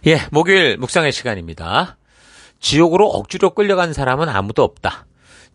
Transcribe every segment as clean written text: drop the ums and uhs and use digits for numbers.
예, 목요일 묵상의 시간입니다. 지옥으로 억지로 끌려간 사람은 아무도 없다.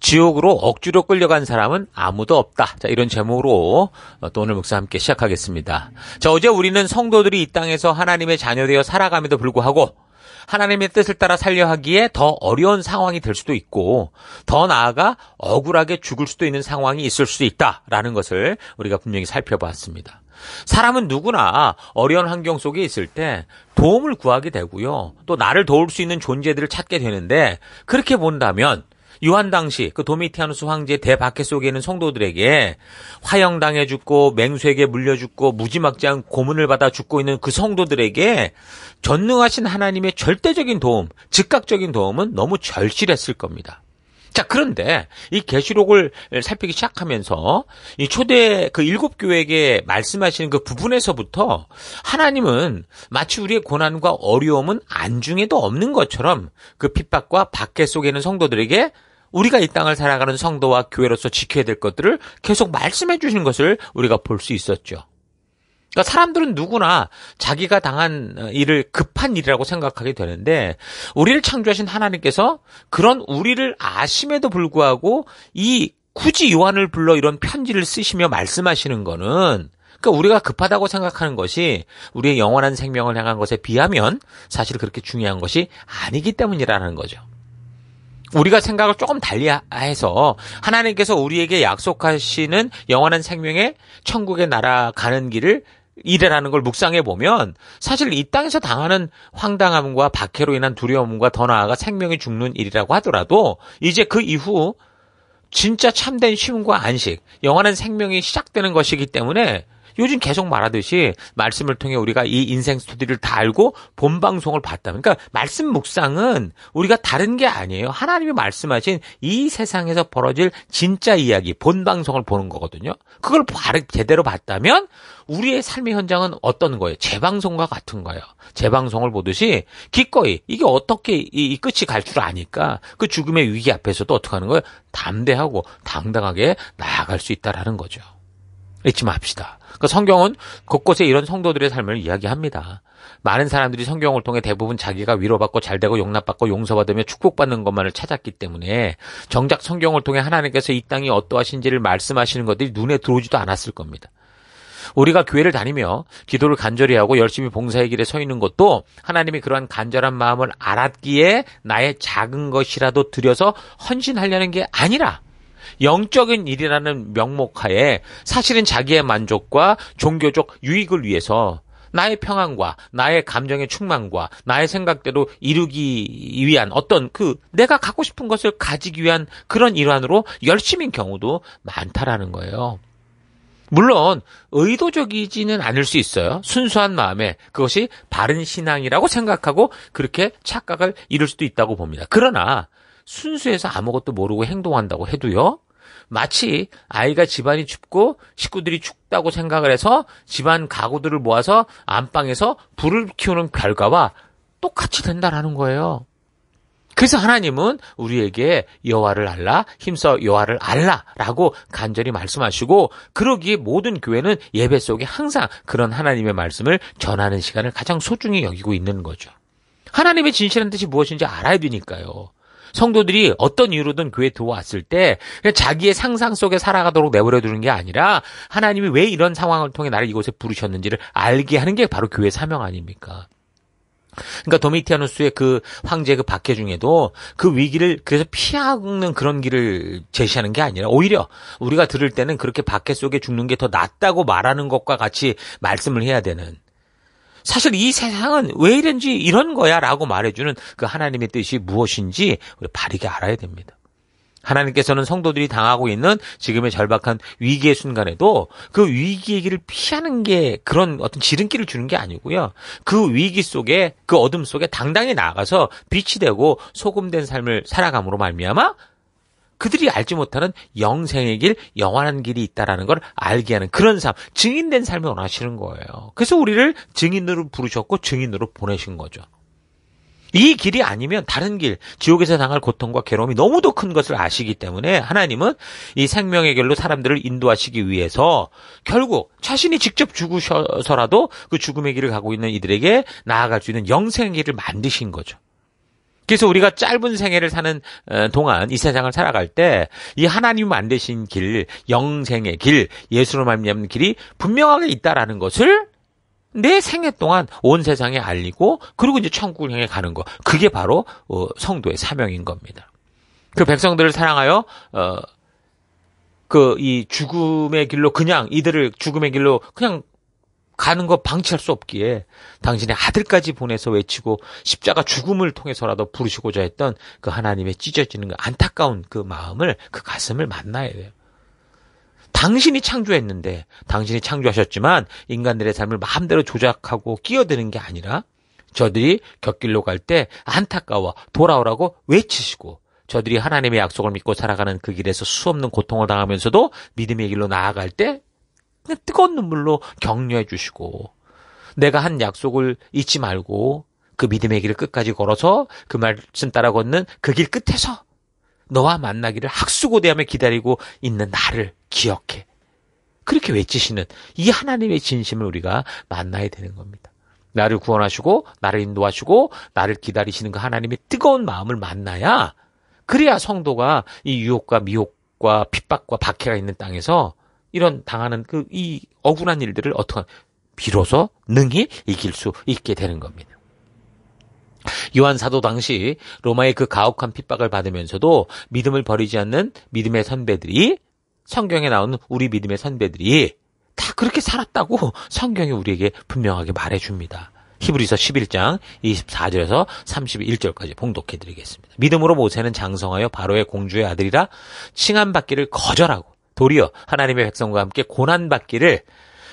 지옥으로 억지로 끌려간 사람은 아무도 없다. 자, 이런 제목으로 또 오늘 묵상 함께 시작하겠습니다. 자, 어제 우리는 성도들이 이 땅에서 하나님의 자녀되어 살아감에도 불구하고 하나님의 뜻을 따라 살려 하기에 더 어려운 상황이 될 수도 있고 더 나아가 억울하게 죽을 수도 있는 상황이 있을 수도 있다라는 것을 우리가 분명히 살펴봤습니다. 사람은 누구나 어려운 환경 속에 있을 때 도움을 구하게 되고요. 또 나를 도울 수 있는 존재들을 찾게 되는데 그렇게 본다면 요한 당시 그 도미티아누스 황제의 대박해 속에 있는 성도들에게 화형당해 죽고 맹수에게 물려 죽고 무지막지한 고문을 받아 죽고 있는 그 성도들에게 전능하신 하나님의 절대적인 도움, 즉각적인 도움은 너무 절실했을 겁니다. 자, 그런데 이 계시록을 살피기 시작하면서 이 초대 그 7교회에게 말씀하시는 그 부분에서부터 하나님은 마치 우리의 고난과 어려움은 안중에도 없는 것처럼 그 핍박과 박해 속에 있는 성도들에게 우리가 이 땅을 살아가는 성도와 교회로서 지켜야 될 것들을 계속 말씀해 주시는 것을 우리가 볼 수 있었죠. 그러니까 사람들은 누구나 자기가 당한 일을 급한 일이라고 생각하게 되는데 우리를 창조하신 하나님께서 그런 우리를 아심에도 불구하고 이 굳이 요한을 불러 이런 편지를 쓰시며 말씀하시는 거는 그러니까 우리가 급하다고 생각하는 것이 우리의 영원한 생명을 향한 것에 비하면 사실 그렇게 중요한 것이 아니기 때문이라는 거죠. 우리가 생각을 조금 달리 해서 하나님께서 우리에게 약속하시는 영원한 생명의 천국에 날아가는 길을 이래라는 걸 묵상해 보면 사실 이 땅에서 당하는 황당함과 박해로 인한 두려움과 더 나아가 생명이 죽는 일이라고 하더라도 이제 그 이후 진짜 참된 쉼과 안식, 영원한 생명이 시작되는 것이기 때문에 요즘 계속 말하듯이 말씀을 통해 우리가 이 인생 스토리를 다 알고 본 방송을 봤다면 그러니까 말씀 묵상은 우리가 다른 게 아니에요. 하나님이 말씀하신 이 세상에서 벌어질 진짜 이야기, 본 방송을 보는 거거든요. 그걸 제대로 봤다면 우리의 삶의 현장은 어떤 거예요? 재방송과 같은 거예요. 재방송을 보듯이 기꺼이 이게 어떻게 이 끝이 갈 줄 아니까 그 죽음의 위기 앞에서도 어떻게 하는 거예요? 담대하고 당당하게 나아갈 수 있다라는 거죠. 잊지 맙시다. 그러니까 성경은 곳곳에 이런 성도들의 삶을 이야기합니다. 많은 사람들이 성경을 통해 대부분 자기가 위로받고 잘되고 용납받고 용서받으며 축복받는 것만을 찾았기 때문에 정작 성경을 통해 하나님께서 이 땅이 어떠하신지를 말씀하시는 것들이 눈에 들어오지도 않았을 겁니다. 우리가 교회를 다니며 기도를 간절히 하고 열심히 봉사의 길에 서 있는 것도 하나님이 그러한 간절한 마음을 알았기에 나의 작은 것이라도 들여서 헌신하려는 게 아니라 영적인 일이라는 명목하에 사실은 자기의 만족과 종교적 유익을 위해서 나의 평안과 나의 감정의 충만과 나의 생각대로 이루기 위한 어떤 내가 갖고 싶은 것을 가지기 위한 그런 일환으로 열심인 경우도 많다라는 거예요. 물론 의도적이지는 않을 수 있어요. 순수한 마음에 그것이 바른 신앙이라고 생각하고 그렇게 착각을 이룰 수도 있다고 봅니다. 그러나 순수해서 아무것도 모르고 행동한다고 해도요. 마치 아이가 집안이 춥고 식구들이 춥다고 생각을 해서 집안 가구들을 모아서 안방에서 불을 키우는 결과와 똑같이 된다라는 거예요. 그래서 하나님은 우리에게 여호와를 알라, 힘써 여호와를 알라라고 간절히 말씀하시고 그러기에 모든 교회는 예배 속에 항상 그런 하나님의 말씀을 전하는 시간을 가장 소중히 여기고 있는 거죠. 하나님의 진실한 뜻이 무엇인지 알아야 되니까요. 성도들이 어떤 이유로든 교회에 들어왔을 때 그냥 자기의 상상 속에 살아가도록 내버려 두는 게 아니라 하나님이 왜 이런 상황을 통해 나를 이곳에 부르셨는지를 알게 하는 게 바로 교회 사명 아닙니까? 그러니까 도미티아누스의 그 황제 그 박해 중에도 그 위기를 그래서 피하는 그런 길을 제시하는 게 아니라 오히려 우리가 들을 때는 그렇게 박해 속에 죽는 게 더 낫다고 말하는 것과 같이 말씀을 해야 되는 사실 이 세상은 왜 이런지 이런 거야 라고 말해주는 그 하나님의 뜻이 무엇인지 우리 바르게 알아야 됩니다. 하나님께서는 성도들이 당하고 있는 지금의 절박한 위기의 순간에도 그 위기의 길을 피하는 게 그런 어떤 지름길을 주는 게 아니고요. 그 위기 속에 그 어둠 속에 당당히 나아가서 빛이 되고 소금된 삶을 살아감으로 말미암아 그들이 알지 못하는 영생의 길, 영원한 길이 있다라는 걸 알게 하는 그런 삶, 증인된 삶을 원하시는 거예요. 그래서 우리를 증인으로 부르셨고 증인으로 보내신 거죠. 이 길이 아니면 다른 길, 지옥에서 당할 고통과 괴로움이 너무도 큰 것을 아시기 때문에 하나님은 이 생명의 길로 사람들을 인도하시기 위해서 결국 자신이 직접 죽으셔서라도 그 죽음의 길을 가고 있는 이들에게 나아갈 수 있는 영생의 길을 만드신 거죠. 그래서 우리가 짧은 생애를 사는 동안 이 세상을 살아갈 때 이 하나님 만드신 길, 영생의 길, 예수로 말미암는 길이 분명하게 있다라는 것을 내 생애 동안 온 세상에 알리고 그리고 이제 천국을 향해 가는 거. 그게 바로 성도의 사명인 겁니다. 그 백성들을 사랑하여 그 이 죽음의 길로 그냥 이들을 죽음의 길로 그냥 가는 거 방치할 수 없기에 당신의 아들까지 보내서 외치고 십자가 죽음을 통해서라도 부르시고자 했던 그 하나님의 찢어지는 그 안타까운 그 마음을, 그 가슴을 만나야 돼요. 당신이 창조했는데, 당신이 창조하셨지만 인간들의 삶을 마음대로 조작하고 끼어드는 게 아니라 저들이 곁길로 갈 때 안타까워 돌아오라고 외치시고 저들이 하나님의 약속을 믿고 살아가는 그 길에서 수없는 고통을 당하면서도 믿음의 길로 나아갈 때 그냥 뜨거운 눈물로 격려해 주시고 내가 한 약속을 잊지 말고 그 믿음의 길을 끝까지 걸어서 그 말씀 따라 걷는 그 길 끝에서 너와 만나기를 학수고대하며 기다리고 있는 나를 기억해. 그렇게 외치시는 이 하나님의 진심을 우리가 만나야 되는 겁니다. 나를 구원하시고 나를 인도하시고 나를 기다리시는 그 하나님의 뜨거운 마음을 만나야 그래야 성도가 이 유혹과 미혹과 핍박과 박해가 있는 땅에서 이런 당하는 그 이 억울한 일들을 어떻게 비로소 능히 이길 수 있게 되는 겁니다. 요한 사도 당시 로마의 그 가혹한 핍박을 받으면서도 믿음을 버리지 않는 믿음의 선배들이 성경에 나오는 우리 믿음의 선배들이 다 그렇게 살았다고 성경이 우리에게 분명하게 말해줍니다. 히브리서 11장 24절에서 31절까지 봉독해 드리겠습니다. 믿음으로 모세는 장성하여 바로의 공주의 아들이라 칭함받기를 거절하고 도리어 하나님의 백성과 함께 고난받기를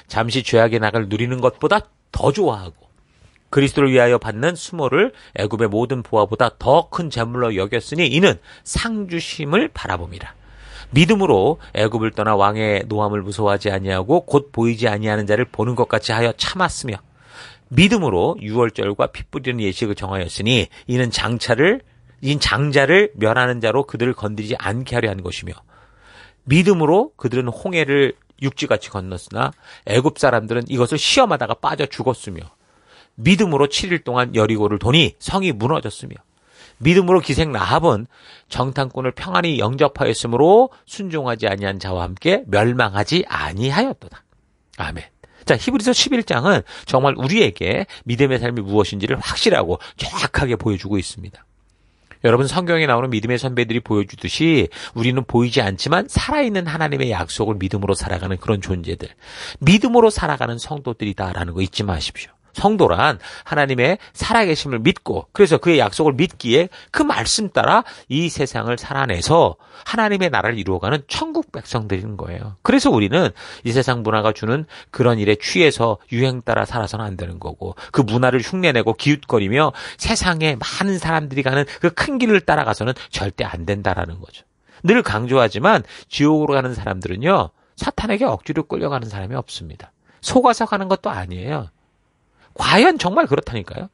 잠시 죄악의 낙을 누리는 것보다 더 좋아하고 그리스도를 위하여 받는 수모를 애굽의 모든 보화보다 더 큰 재물로 여겼으니 이는 상 주심을 바라봄이라. 믿음으로 애굽을 떠나 왕의 노함을 무서워하지 아니하고 곧 보이지 아니하는 자를 보는 것 같이 하여 참았으며 믿음으로 유월절과 피 뿌리는 예식을 정하였으니 이는 장자를 멸하는 자로 그들을 건드리지 않게 하려 하는 것이며 믿음으로 그들은 홍해를 육지같이 건넜으나 애굽 사람들은 이것을 시험하다가 빠져 죽었으며 믿음으로 7일 동안 여리고를 도니 성이 무너졌으며 믿음으로 기생 라합은 정탐꾼을 평안히 영접하였으므로 순종하지 아니한 자와 함께 멸망하지 아니하였도다. 아멘. 자, 히브리서 11장은 정말 우리에게 믿음의 삶이 무엇인지를 확실하고 정확하게 보여주고 있습니다. 여러분, 성경에 나오는 믿음의 선배들이 보여주듯이 우리는 보이지 않지만 살아있는 하나님의 약속을 믿음으로 살아가는 그런 존재들, 믿음으로 살아가는 성도들이다라는 거 잊지 마십시오. 성도란 하나님의 살아계심을 믿고 그래서 그의 약속을 믿기에 그 말씀 따라 이 세상을 살아내서 하나님의 나라를 이루어가는 천국 백성들인 거예요. 그래서 우리는 이 세상 문화가 주는 그런 일에 취해서 유행 따라 살아서는 안 되는 거고 그 문화를 흉내내고 기웃거리며 세상에 많은 사람들이 가는 그 큰 길을 따라가서는 절대 안 된다라는 거죠. 늘 강조하지만 지옥으로 가는 사람들은요. 사탄에게 억지로 끌려가는 사람이 없습니다. 속아서 가는 것도 아니에요. 과연 정말 그렇다니까요.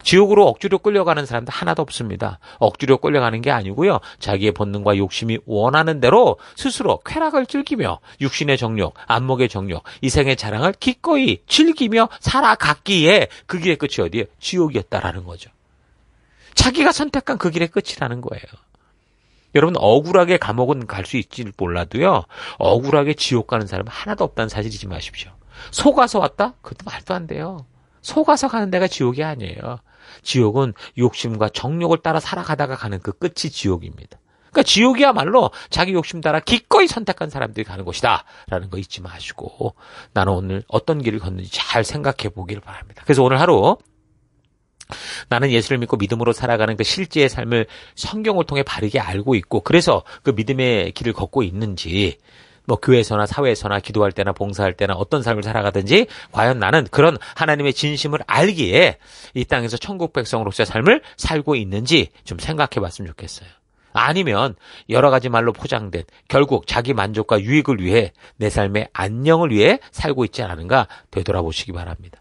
지옥으로 억지로 끌려가는 사람도 하나도 없습니다. 억지로 끌려가는 게 아니고요. 자기의 본능과 욕심이 원하는 대로 스스로 쾌락을 즐기며 육신의 정욕, 안목의 정욕, 이생의 자랑을 기꺼이 즐기며 살아갔기에 그 길의 끝이 어디에? 지옥이었다라는 거죠. 자기가 선택한 그 길의 끝이라는 거예요. 여러분 억울하게 감옥은 갈 수 있지 몰라도요. 억울하게 지옥 가는 사람은 하나도 없다는 사실 잊지 마십시오. 속아서 왔다? 그것도 말도 안 돼요. 속아서 가는 데가 지옥이 아니에요. 지옥은 욕심과 정욕을 따라 살아가다가 가는 그 끝이 지옥입니다. 그러니까 지옥이야말로 자기 욕심 따라 기꺼이 선택한 사람들이 가는 곳이다 라는 거 잊지 마시고 나는 오늘 어떤 길을 걷는지 잘 생각해 보길 바랍니다. 그래서 오늘 하루 나는 예수를 믿고 믿음으로 살아가는 그 실제의 삶을 성경을 통해 바르게 알고 있고 그래서 그 믿음의 길을 걷고 있는지 뭐 교회에서나 사회에서나 기도할 때나 봉사할 때나 어떤 삶을 살아가든지 과연 나는 그런 하나님의 진심을 알기에 이 땅에서 천국 백성으로서의 삶을 살고 있는지 좀 생각해 봤으면 좋겠어요. 아니면 여러 가지 말로 포장된 결국 자기 만족과 유익을 위해 내 삶의 안녕을 위해 살고 있지 않은가 되돌아보시기 바랍니다.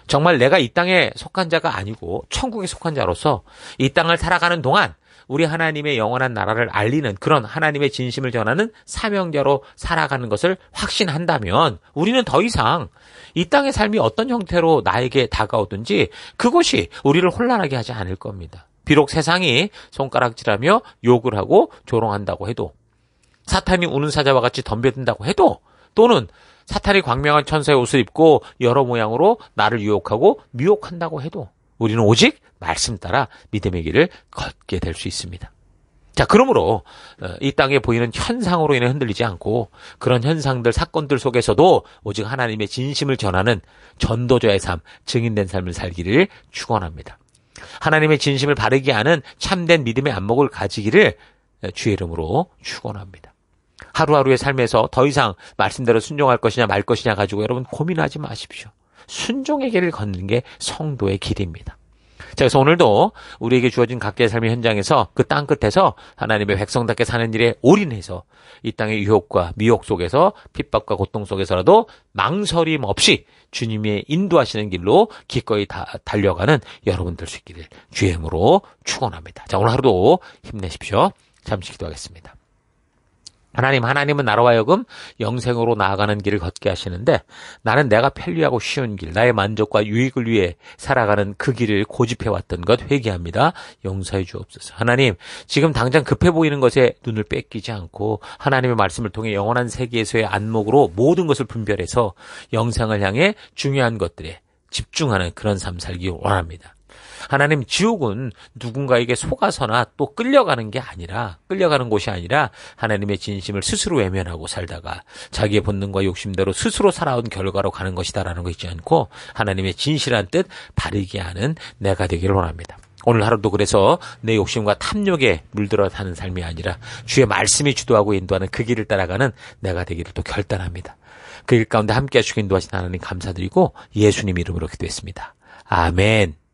정말 내가 이 땅에 속한 자가 아니고 천국에 속한 자로서 이 땅을 살아가는 동안 우리 하나님의 영원한 나라를 알리는 그런 하나님의 진심을 전하는 사명자로 살아가는 것을 확신한다면 우리는 더 이상 이 땅의 삶이 어떤 형태로 나에게 다가오든지 그것이 우리를 혼란하게 하지 않을 겁니다. 비록 세상이 손가락질하며 욕을 하고 조롱한다고 해도, 사탄이 우는 사자와 같이 덤벼든다고 해도, 또는 사탄이 광명한 천사의 옷을 입고 여러 모양으로 나를 유혹하고 미혹한다고 해도 우리는 오직 말씀 따라 믿음의 길을 걷게 될 수 있습니다. 자, 그러므로 이 땅에 보이는 현상으로 인해 흔들리지 않고 그런 현상들, 사건들 속에서도 오직 하나님의 진심을 전하는 전도자의 삶, 증인된 삶을 살기를 축원합니다. 하나님의 진심을 바르게 아는 참된 믿음의 안목을 가지기를 주의 이름으로 축원합니다. 하루하루의 삶에서 더 이상 말씀대로 순종할 것이냐 말 것이냐 가지고 여러분 고민하지 마십시오. 순종의 길을 걷는 게 성도의 길입니다. 자, 그래서 오늘도 우리에게 주어진 각자의 삶의 현장에서 그 땅 끝에서 하나님의 백성답게 사는 일에 올인해서 이 땅의 유혹과 미혹 속에서 핍박과 고통 속에서라도 망설임 없이 주님의 인도하시는 길로 기꺼이 달려가는 여러분들 수 있기를 주의 이름으로 축원합니다. 자, 오늘 하루도 힘내십시오. 잠시 기도하겠습니다. 하나님은 나로 하여금 영생으로 나아가는 길을 걷게 하시는데 나는 내가 편리하고 쉬운 길, 나의 만족과 유익을 위해 살아가는 그 길을 고집해왔던 것 회개합니다. 용서해 주옵소서. 하나님, 지금 당장 급해 보이는 것에 눈을 뺏기지 않고 하나님의 말씀을 통해 영원한 세계에서의 안목으로 모든 것을 분별해서 영생을 향해 중요한 것들에 집중하는 그런 삶 살기 원합니다. 하나님, 지옥은 누군가에게 속아서나 또 끌려가는 곳이 아니라 하나님의 진심을 스스로 외면하고 살다가 자기의 본능과 욕심대로 스스로 살아온 결과로 가는 것이다라는 거 잊지 않고 하나님의 진실한 뜻 바르게 하는 내가 되기를 원합니다. 오늘 하루도 그래서 내 욕심과 탐욕에 물들어 사는 삶이 아니라 주의 말씀이 주도하고 인도하는 그 길을 따라가는 내가 되기를 또 결단합니다. 그 길 가운데 함께 해주시고 인도하신 하나님 감사드리고 예수님 이름으로 기도했습니다. 아멘.